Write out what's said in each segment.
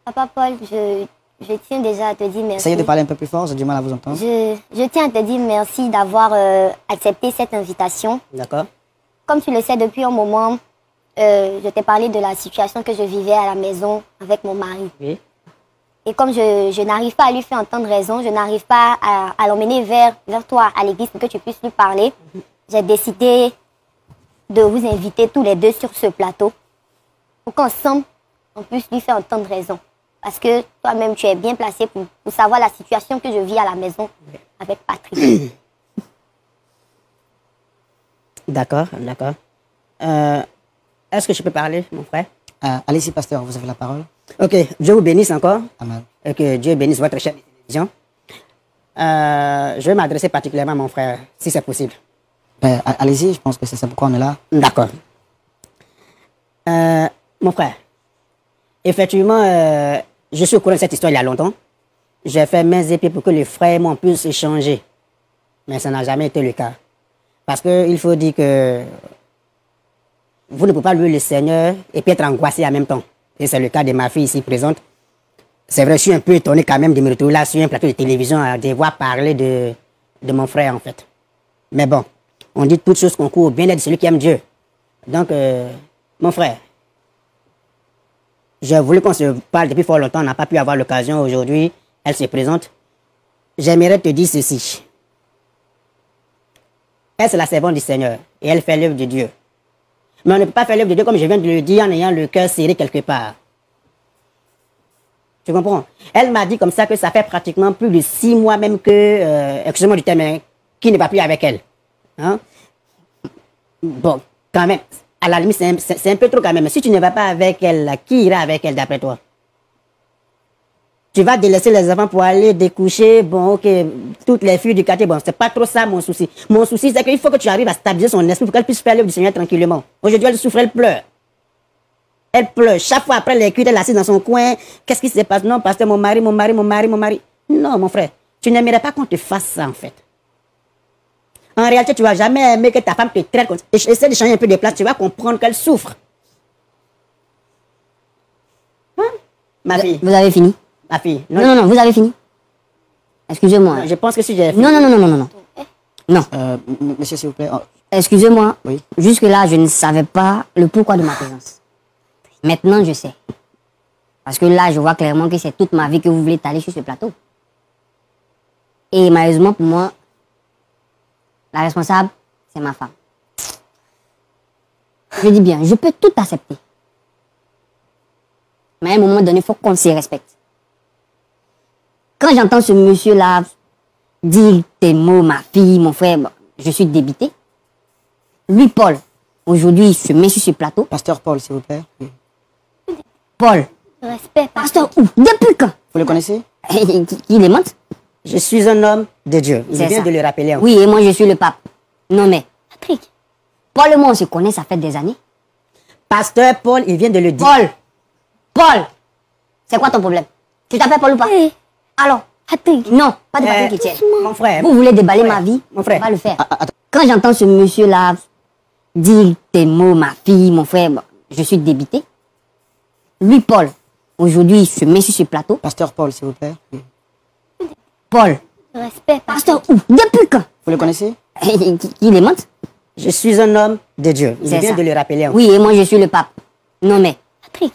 Papa Paul, je tiens déjà à te dire merci. Essayez de parler un peu plus fort, j'ai du mal à vous entendre. Je tiens à te dire merci d'avoir accepté cette invitation. D'accord. Comme tu le sais, depuis un moment, je t'ai parlé de la situation que je vivais à la maison avec mon mari. Oui. Et comme je n'arrive pas à lui faire entendre raison, je n'arrive pas à l'emmener vers toi à l'église pour que tu puisses lui parler, j'ai décidé de vous inviter tous les deux sur ce plateau pour qu'ensemble, on puisse lui faire entendre raison. Parce que toi-même, tu es bien placé pour savoir la situation que je vis à la maison avec Patrick. D'accord, d'accord. Est-ce que je peux parler, mon frère? Allez-y, pasteur, vous avez la parole. Ok, Dieu vous bénisse encore. Amen. Et que Dieu bénisse votre chaîne de télévision. Je vais m'adresser particulièrement à mon frère, si c'est possible. Ben, allez-y, je pense que c'est ça pourquoi on est là. D'accord. Mon frère, effectivement, je suis au courant de cette histoire il y a longtemps. J'ai fait mains et pieds pour que les frères et moi puissent échanger. Mais ça n'a jamais été le cas. Parce qu'il faut dire que vous ne pouvez pas louer le Seigneur et puis être angoissé en même temps. Et c'est le cas de ma fille ici présente. C'est vrai, je suis un peu étonné quand même de me retrouver là sur un plateau de télévision à devoir parler de mon frère en fait. Mais bon, on dit toutes choses concourent au bien-être de celui qui aime Dieu. Donc, mon frère, j'ai voulu qu'on se parle depuis fort longtemps, on n'a pas pu avoir l'occasion aujourd'hui. Elle se présente. J'aimerais te dire ceci. Elle, c'est la servante du Seigneur et elle fait l'œuvre de Dieu. Mais on ne peut pas faire l'œuvre de Dieu comme je viens de le dire en ayant le cœur serré quelque part. Tu comprends? Elle m'a dit comme ça que ça fait pratiquement plus de 6 mois même que, excusez-moi du terme, qui ne va plus avec elle. Hein? Bon, quand même, à la limite, c'est un peu trop quand même. Si tu ne vas pas avec elle, là, qui ira avec elle d'après toi? Tu vas délaisser les enfants pour aller découcher, bon, ok, toutes les filles du quartier, bon, c'est pas trop ça mon souci. Mon souci, c'est qu'il faut que tu arrives à stabiliser son esprit pour qu'elle puisse faire l'œuvre du Seigneur tranquillement. Aujourd'hui, elle souffre, elle pleure. Elle pleure. Chaque fois après les cuites, elle est assise dans son coin. Qu'est-ce qui se passe? Non, pasteur, mon mari. Non, mon frère, tu n'aimerais pas qu'on te fasse ça, en fait. En réalité, tu ne vas jamais aimer que ta femme te traite comme ça. Essaie de changer un peu de place, tu vas comprendre qu'elle souffre. Hein? Ma fille. Vous avez fini? Ma fille. Non, vous avez fini. Excusez-moi. Je pense que si j'ai fini. Non. Non. Monsieur, s'il vous plaît. Excusez-moi. Oui. Jusque-là, je ne savais pas le pourquoi de ma présence. Maintenant, je sais. Parce que là, je vois clairement que c'est toute ma vie que vous voulez étaler sur ce plateau. Et malheureusement pour moi, la responsable, c'est ma femme. Je dis bien, je peux tout accepter. Mais à un moment donné, il faut qu'on se respecte. Quand j'entends ce monsieur-là dire tes mots, ma fille, mon frère, bon, je suis débité. Lui, Paul, aujourd'hui, il se met sur ce plateau. Pasteur Paul, s'il vous plaît. Oui. Paul. Respect. Pasteur où? Depuis quand? Vous le connaissez? Qui les monte? Je suis un homme de Dieu. Il vient de le rappeler. Oui, et moi, je suis le pape. Non, mais Patrick. Paul et moi, on se connaît, ça fait des années. Pasteur Paul, il vient de le dire. Paul, c'est quoi ton problème? Tu t'appelles Paul ou pas? Hey. Alors, Patrick. non, pas de Patrick qui tient. Mon frère. Vous voulez déballer Mon frère. ma vie? Mon frère. On va le faire. Quand j'entends ce monsieur-là dire tes mots, ma fille, mon frère, bon, je suis débité. Lui, Paul, aujourd'hui, il se met sur ce plateau. Pasteur Paul, s'il vous plaît. Oui. Paul. Respect. Pasteur où? Depuis quand? Vous le connaissez? Qui les monte? Je suis un homme de Dieu. Il vient de le rappeler. Oui, et moi, je suis le pape. Non, mais Patrick.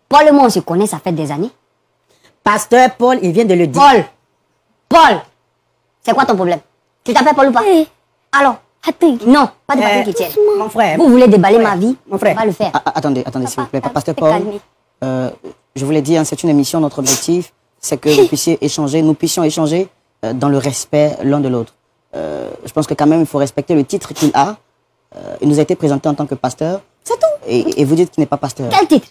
Paul et moi, on se connaît, ça fait des années. Pasteur Paul, il vient de le dire. Paul, c'est quoi ton problème? Tu t'appelles Paul ou pas? Hey. Alors, Patrick. non, pas de Patrick qui tient. Mon frère. Vous voulez déballer Mon frère. ma vie? Mon frère. On va le faire. Attendez, s'il vous plaît. Papa, Pasteur restez Paul, calmé. je vous l'ai dit, hein, c'est une émission. Notre objectif, c'est que vous puissiez échanger, nous puissions échanger dans le respect l'un de l'autre. Je pense que quand même, il faut respecter le titre qu'il a. Il nous a été présenté en tant que pasteur. C'est tout. Et vous dites qu'il n'est pas pasteur. Quel titre?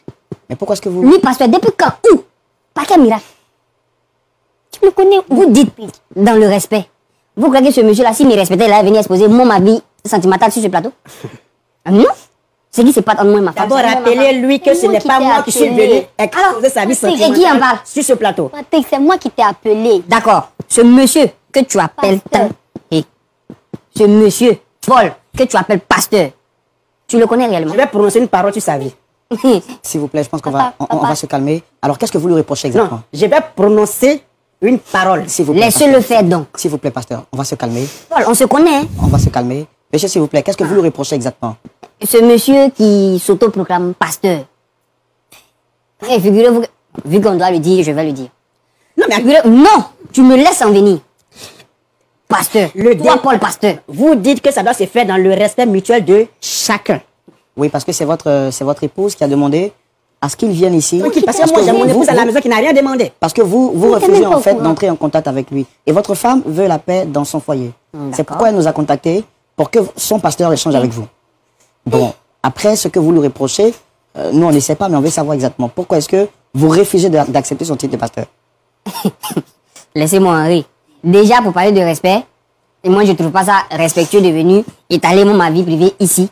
Mais pourquoi est-ce que vous... Lui, pasteur, depuis quand? Où? Par quel miracle? Tu me connais où? Vous dites dans le respect. Vous croyez que ce monsieur-là, s'il me respectait, il allait venir exposer ma vie sentimentale sur ce plateau? Non. C'est qui se passe entre moi et ma femme? D'abord, rappelez-lui que ce n'est pas moi qui suis venu exposer sa vie et qui en sentimentale parle? sur ce plateau. Patrick, c'est moi qui t'ai appelé. D'accord. Ce monsieur que tu appelles Pasteur. et ce monsieur, Paul, que tu appelles pasteur, tu le connais réellement? Je vais prononcer une parole sur sa vie. S'il vous plaît, je pense qu'on Papa, va, on va se calmer. Alors, qu'est-ce que vous lui reprochez exactement? Non, je vais prononcer une parole. S'il vous plaît, Laissez-le pasteur. faire donc. S'il vous plaît, pasteur, on va se calmer. Paul, on se connaît. Hein. On va se calmer. Monsieur, s'il vous plaît, qu'est-ce que vous lui reprochez exactement? Ce monsieur qui s'autoproclame pasteur. Et figurez-vous, vu qu'on doit le dire, je vais le dire. Non, mais Non, tu me laisses en venir. Pasteur, toi, dé- Paul, pasteur. vous dites que ça doit se faire dans le respect mutuel de chacun. Oui, parce que c'est votre épouse qui a demandé à ce qu'il vienne ici. Donc, parce que moi, j'ai mon épouse à la maison qui n'a rien demandé. Parce que vous t'es refusez même pas en au fait courant. d'entrer en contact avec lui. Et votre femme veut la paix dans son foyer. C'est D'accord. pourquoi elle nous a contactés pour que son pasteur échange avec vous. Bon, après ce que vous lui reprochez, nous on ne sait pas, mais on veut savoir exactement pourquoi est-ce que vous refusez d'accepter son titre de pasteur. Laissez-moi en rire. Déjà, pour parler de respect, et moi, je trouve pas ça respectueux de venir étaler ma vie privée ici.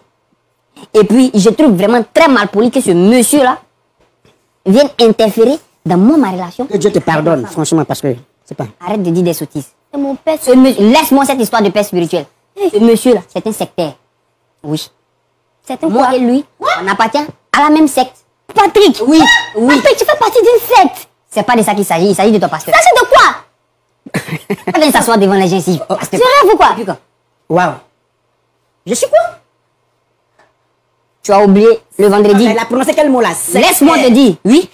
Et puis, je trouve vraiment très mal poli que ce monsieur-là vienne interférer dans ma relation. Que Dieu te pardonne, franchement, parce que c'est pas. Arrête de dire des sottises. C'est mon père. Laisse-moi cette histoire de paix spirituelle. Ce monsieur-là, c'est un sectaire. Oui. C'est un Moi quoi? et lui, on appartient à la même secte. Patrick. Oui, oui. Patrick, tu fais partie d'une secte. C'est pas de ça qu'il s'agit, il s'agit de ton pasteur. Ça, c'est de quoi? Pas de s'asseoir devant les gens ici. Tu rêves ou quoi? Waouh. Je suis quoi? Tu as oublié le vendredi. Elle a prononcé quel mot là? Laisse-moi te dire, oui.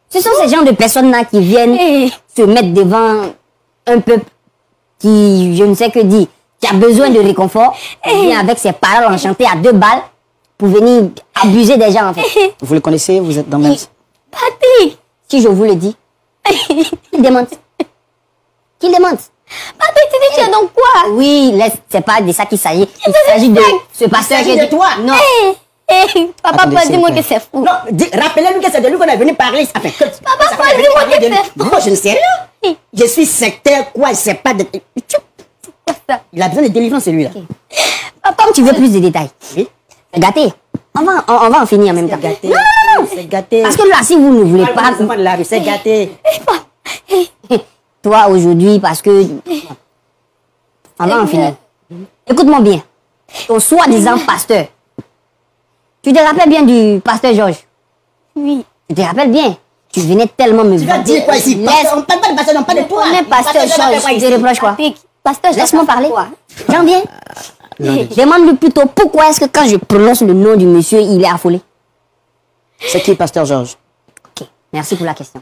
Ce sont ces gens de personnes-là qui viennent se mettre devant un peuple qui, je ne sais que dire, qui a besoin de réconfort, qui vient avec ses paroles enchantées à 2 balles pour venir abuser des gens en fait. Vous le connaissez, vous êtes dans le même... Patrick. Si je vous le dis, qu'il démente. Qu'il démente. Patrick, tu dis tu es dans quoi? Oui, c'est pas de ça qu'il s'agit. Il s'agit de ce pasteur s'agit de toi. Non. Papa, Attendez, pas s'il dis-moi vous que plaît. c'est fou. Non, rappelez-lui que c'est de lui qu'on est venu parler. Enfin, Papa, pas dis-moi que c'est fou. Moi, je ne sais rien. Je suis sectaire, quoi, je sais pas de... Il a besoin de délivrance, celui-là. Comme tu veux plus de détails. Oui. C'est gâté. On va en finir en même temps. Gâté. Non, non, non. C'est gâté. Parce que là, si vous ne voulez Pas pas... de la rue, c'est gâté. Toi, aujourd'hui, parce que... On va en finir. Écoute-moi bien. Ton soi-disant pasteur. Tu te rappelles bien du pasteur Georges? Oui. Tu te rappelles bien? Tu venais tellement me... Tu vas dire quoi ici? Laisse- On parle pas de pasteur, on parle de toi. On est pasteur Georges. Je reproche quoi? Patrick, pasteur Georges. Laisse-moi parler. Quoi? J'en viens. Demande-lui plutôt pourquoi est-ce que quand je prononce le nom du monsieur, il est affolé. C'est qui, pasteur Georges? Ok, merci pour la question.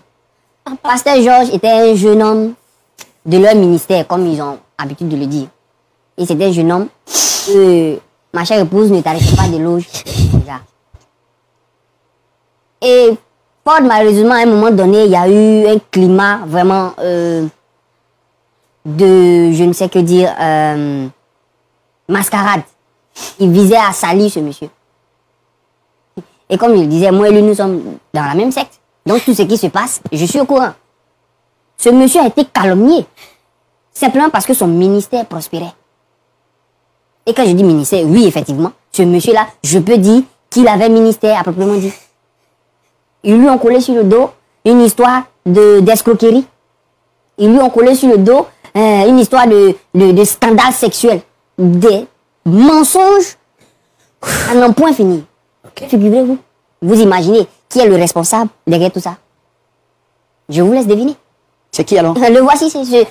Pasteur Georges était un jeune homme de leur ministère, comme ils ont habitude de le dire. Et c'était un jeune homme que ma chère épouse ne tarissait pas d'éloges. Déjà. Et fort malheureusement, à un moment donné, il y a eu un climat vraiment de, je ne sais que dire, mascarade. Il visait à salir ce monsieur. Et comme je le disais, moi et lui, nous sommes dans la même secte. Donc tout ce qui se passe, je suis au courant. Ce monsieur a été calomnié. Simplement parce que son ministère prospérait. Et quand je dis ministère, oui, effectivement, ce monsieur-là, je peux dire qu'il avait ministère à proprement dit. Ils lui ont collé sur le dos une histoire d'escroquerie. Ils lui ont collé sur le dos une histoire de scandale sexuel. Des mensonges à n'en point finir. Figurez-vous. Vous imaginez qui est le responsable derrière tout ça? Je vous laisse deviner. C'est qui alors? Le voici, c'est ce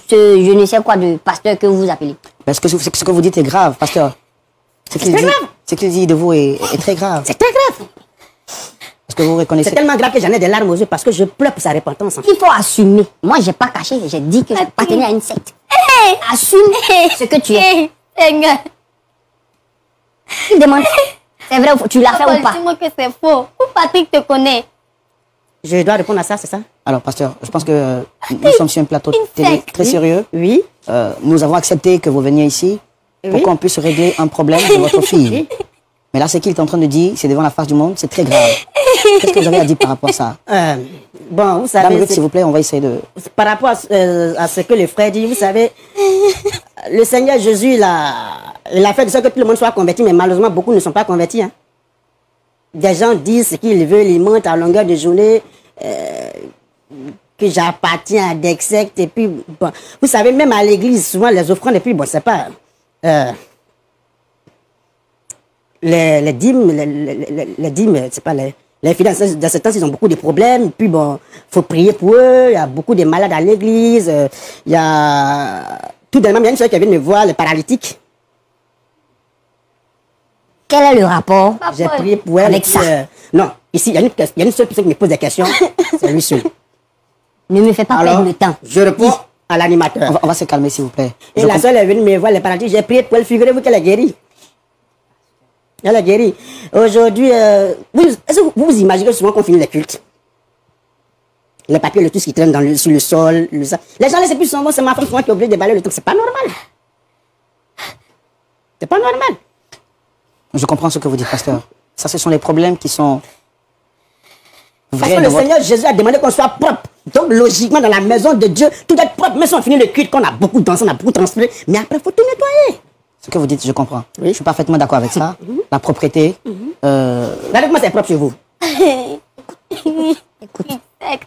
je ne sais quoi de pasteur que vous appelez. Parce que ce que vous dites est grave, pasteur. Ce qu'il dit de vous est très grave. C'est très grave. Parce que vous reconnaissez... C'est tellement grave que j'en ai des larmes aux yeux parce que je pleure pour sa repentance. Il faut assumer. Moi, j'ai pas caché, j'ai dit que j'appartenais à une secte. Assume ce que tu es. Seigneur. Il demande. C'est vrai, tu l'as fait Papa, ou pas? dis-moi que c'est faux. Où Patrick te connaît? Je dois répondre à ça, c'est ça? Alors, pasteur, je pense que nous sommes sur un plateau Une télé secte. très sérieux. Oui. Nous avons accepté que vous veniez ici pour Oui. qu'on puisse régler un problème de votre fille. Mais là, ce qu'il est en train de dire, c'est devant la face du monde, c'est très grave. Qu'est-ce que vous avez à dire par rapport à ça? Bon, vous Dame savez, Ruth, s'il vous plaît, on va essayer de... par rapport à ce que le frère dit, vous savez, le Seigneur Jésus, il a fait de sorte que tout le monde soit converti, mais malheureusement, beaucoup ne sont pas convertis. Hein. Des gens disent ce qu'ils veulent, ils mentent à longueur de journée, que j'appartiens à des sectes, et puis, bon, vous savez, même à l'église, souvent, les offrandes, et puis, bon, c'est pas... les dîmes, les dîmes, c'est pas les filles dans ce temps, ils ont beaucoup de problèmes. Puis bon, faut prier pour eux. Il y a beaucoup de malades à l'église. Il y a tout dernièrement, il y a une soeur qui vient me voir, les paralytiques. Quel est le rapport J'ai prié pour elle. avec ça? Non, ici, il y a une seule personne qui me pose des questions. C'est lui seul. Ne me fais pas Alors, perdre le temps. je réponds à l'animateur. On va se calmer, s'il vous plaît. Et la seule est venue me voir, les paralytiques. J'ai prié pour elle. Figurez-vous qu'elle est guérie. Elle est guérie. Aujourd'hui, est-ce que vous imaginez souvent qu'on finit les cultes? Les papiers, tout ce qui traîne sur le sol. Les gens laissent plus souvent, c'est ma femme souvent qui est obligée de déballer le truc. C'est pas normal. C'est pas normal. Je comprends ce que vous dites, pasteur. Ça, ce sont les problèmes qui sont Parce vrais que dans le votre... Seigneur Jésus a demandé qu'on soit propre. Donc, logiquement, dans la maison de Dieu, tout doit être propre. Même si on finit le culte, qu'on a beaucoup dansé, on a beaucoup transpiré. Mais après, il faut tout nettoyer. Ce que vous dites, je comprends. Oui. Je suis parfaitement d'accord avec ça. La propreté. Regardez comment c'est propre chez vous. Écoute,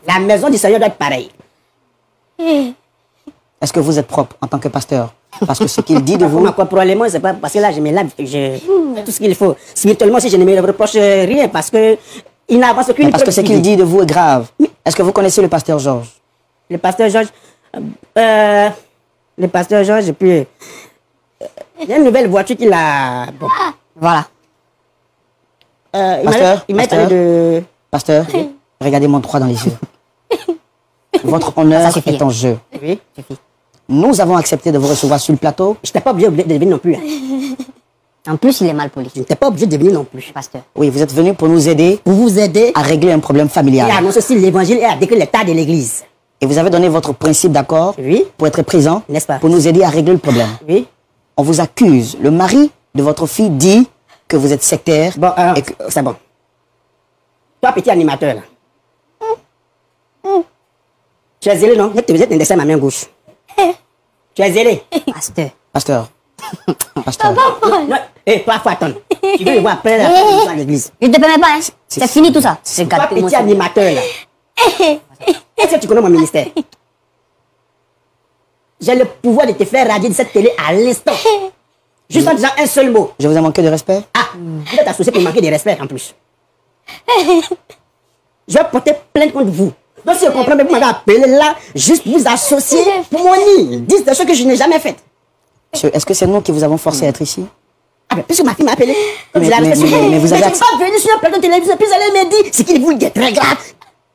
La maison du Seigneur doit être pareille. Est-ce que vous êtes propre en tant que pasteur? Parce que ce qu'il dit de vous... Moi, probablement, c'est pas parce que là, je me lave, je fais tout ce qu'il faut. Spirituellement, si je ne me reproche rien, parce que il n'avance aucune Parce que ce qu'il dit de vous est grave. Est-ce que vous connaissez le pasteur Georges? Le pasteur Georges, et puis, il y a une nouvelle voiture qu'il a. Bon. voilà. Il m'a parlé de. Pasteur, regardez-moi droit dans les yeux. Votre honneur Ça suffit. est en jeu. Oui. Nous avons accepté de vous recevoir sur le plateau. Je n'étais pas obligé de venir non plus. Hein. En plus, il est mal poli, Je n'étais pas obligé de venir non plus. pasteur. Oui, vous êtes venu pour nous aider Pour vous aider à régler un problème et familial. à annoncer aussi l'évangile et à décrire l'état de l'église. Et vous avez donné votre principe d'accord Oui. pour être présent, N'est-ce pas? pour nous aider à régler le problème. Oui. On vous accuse. Le mari de votre fille dit que vous êtes sectaire. Bon, et que... c'est bon. Toi, petit animateur, là. Tu es zélé, non? Je te faisais un dessin à ma main gauche. Tu es zélé. Pasteur. Pasteur. Pasteur. Non, toi, faut attendre. Tu veux le voir après à l'église. Je ne te permets pas, hein. C'est fini tout ça. Toi, Regarde-moi petit ça. animateur, là. Est-ce que tu connais mon ministère? J'ai le pouvoir de te faire radier de cette télé à l'instant. Juste en disant un seul mot. Je vous ai manqué de respect? Ah, vous êtes associé pour manquer de respect en plus. Je vais porter plainte contre vous. Donc si je comprends, vous m'avez appelé là, juste pour vous associer pour mon nid. 10 des choses que je n'ai jamais faites. Monsieur, est-ce que c'est nous qui vous avons forcé à être ici? Ah ben, puisque ma fille m'a appelé, comme Mais- je l'ai arrêté mais- sur mais vous mais avez je ne suis pas venu sur un plateau de télévision, puis vous allez me dire ce qu'il vous dit est très grave.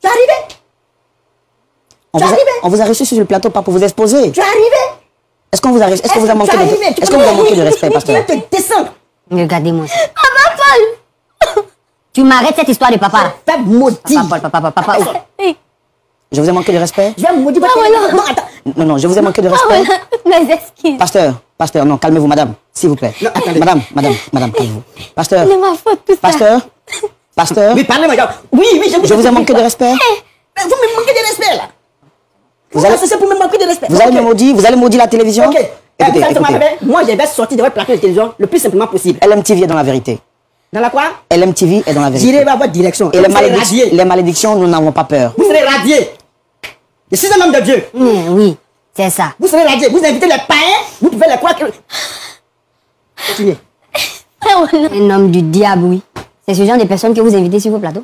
Tu es arrivé? On Tu es vous, a, arrivé? on vous a reçu sur le plateau pas pour vous exposer. Tu es arrivé? Est-ce qu'on vous a, est-ce que vous a manqué de, est-ce qu'on vous a manqué de respect, Tu pasteur? veux te descendre. Regardez-moi ça. Tu m'arrêtes cette histoire de papa. Fais maudit. Papa. Oh. Je vous ai manqué de respect? Je vais maudire votre télévision. Non, attends. Non, je vous ai manqué de respect. Mes excuses. Pasteur, non, calmez-vous, madame, s'il vous plaît. Non, attendez. Madame, calmez-vous. Pasteur, C'est ma faute tout ça. pasteur, Oui, parlez, madame. Oui, je vous ai manqué de respect. Mais vous me manquez de respect, là. Vous allez- associez pour me manquer de respect. Vous allez Ok. me maudire, vous allez maudire la télévision. Ok. Écoutez, Vous savez comment écoutez. faire? Moi, je vais sortir de votre plateau de télévision le plus simplement possible. LMTV est dans la vérité. Dans la quoi? LMTV est dans la vérité. J'irai vers votre direction. Et Vous les serez malédictions, radié. les malédictions, nous n'avons pas peur. Vous serez radié. Je suis un homme de Dieu. Oui, c'est ça. Vous serez radié. Vous invitez les païens. Vous pouvez les croire que... Continuez. Un homme du diable, oui. C'est ce genre de personnes que vous invitez sur vos plateaux.